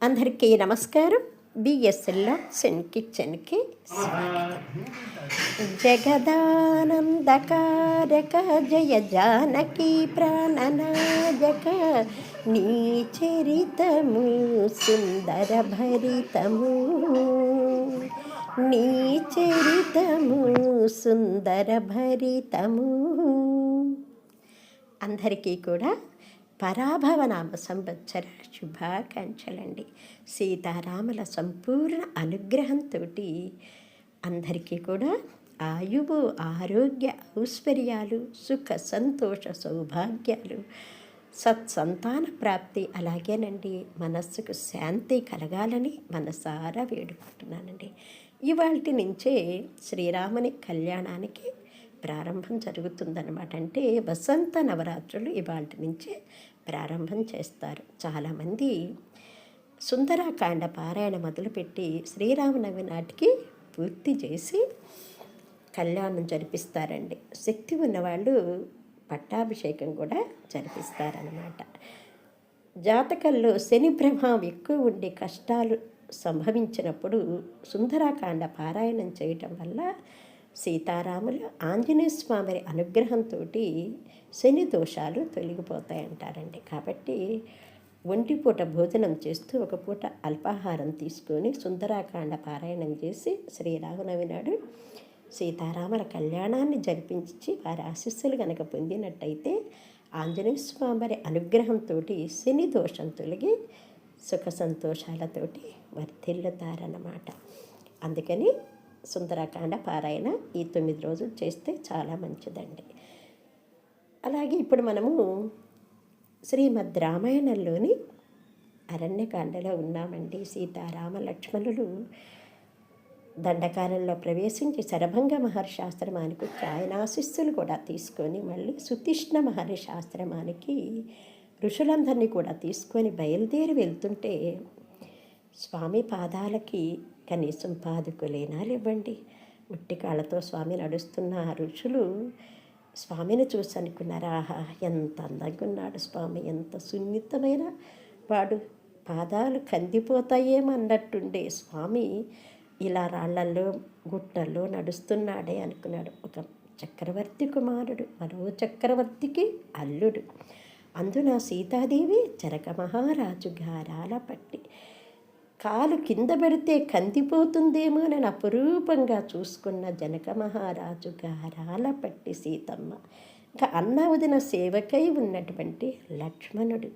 అందరికీ నమస్కారం. బిఎస్ఎల్లో సెన్ కిచెన్కి స్వాగతం. జగదానందకారక జయ జానకి ప్రాణనాయక, నీ చరితము సుందర భరితము, నీ చరితము సుందర భరితము. అందరికీ కూడా పరాభవనామ సంవత్సర శుభాకాంక్షలండి. సీతారాముల సంపూర్ణ అనుగ్రహంతో అందరికీ కూడా ఆయువు, ఆరోగ్య, ఐశ్వర్యాలు, సుఖ సంతోష సౌభాగ్యాలు, సత్సంతాన ప్రాప్తి, అలాగేనండి మనస్సుకు శాంతి కలగాలని మనసారా వేడుకుంటున్నానండి. ఇవాల్టి నుంచే శ్రీరాముని కళ్యాణానికి ప్రారంభం జరుగుతుందన్నమాట. అంటే వసంత నవరాత్రులు ఇవాల్టి నుంచే ప్రారంభం చేస్తారు. చాలామంది సుందరాకాండ పారాయణ మొదలుపెట్టి శ్రీరామనవమి నాటికి పూర్తి చేసి కళ్యాణం జరిపిస్తారండి. శక్తి ఉన్నవాళ్ళు పట్టాభిషేకం కూడా జరిపిస్తారన్నమాట. జాతకంలో శని ప్రభావం ఎక్కువ ఉండి కష్టాలు సంభవించినప్పుడు సుందరాకాండ పారాయణం చేయటం వల్ల సీతారాములు ఆంజనేయ స్వామి అనుగ్రహంతో శని దోషాలు తొలగిపోతాయంటారండి. కాబట్టి ఒంటిపూట భోజనం చేస్తూ ఒక పూట అల్పాహారం తీసుకొని సుందరాకాండ పారాయణం చేసి శ్రీరామనవమి నాడు సీతారాముల కళ్యాణాన్ని జరిపించి వారి ఆశీస్సులు కనుక పొందినట్టయితే ఆంజనేయ స్వామి అనుగ్రహంతో శని దోషం తొలగి సుఖ సంతోషాలతోటి వర్ధిల్లుతారన్నమాట. అందుకని సుందరాకాండ పారాయణ ఈ 9 రోజులు చేస్తే చాలా మంచిదండి. అలాగే ఇప్పుడు మనము శ్రీమద్ రామాయణంలోని అరణ్యకాండలో ఉన్నామండి. సీతారామ లక్ష్మణులు దండకారంలో ప్రవేశించి శరభంగ మహర్షి ఆశ్రమానికి వచ్చి ఆయన ఆశీస్సులు కూడా తీసుకొని మళ్ళీ సుతిష్ణ మహర్షి ఆశ్రమానికి ఋషులందరినీ కూడా తీసుకొని బయలుదేరి వెళ్తుంటే స్వామి పాదాలకి కనీసం పాదుకులేనాలు ఇవ్వండి. ఉట్టి కాళ్ళతో స్వామి నడుస్తున్న ఋషులు స్వామిని చూసి అనుకున్నారా, ఆహా ఎంత అందంగా ఉన్నాడు స్వామి, ఎంత సున్నితమైన వాడు, పాదాలు కందిపోతాయేమన్నట్టుండే స్వామి ఇలా రాళ్లల్లో గుట్టల్లో నడుస్తున్నాడే అనుకున్నాడు. ఒక చక్రవర్తి కుమారుడు మరో చక్రవర్తికి అల్లుడు. అందున సీతాదేవి జనక మహారాజు గారాల పట్టి కాలు కింద పెడితే కందిపోతుందేమో అని అపురూపంగా చూసుకున్న జనక మహారాజు గారాల పట్టి సీతమ్మ, ఇంకా అన్న వదిన సేవకై ఉన్నటువంటి లక్ష్మణుడు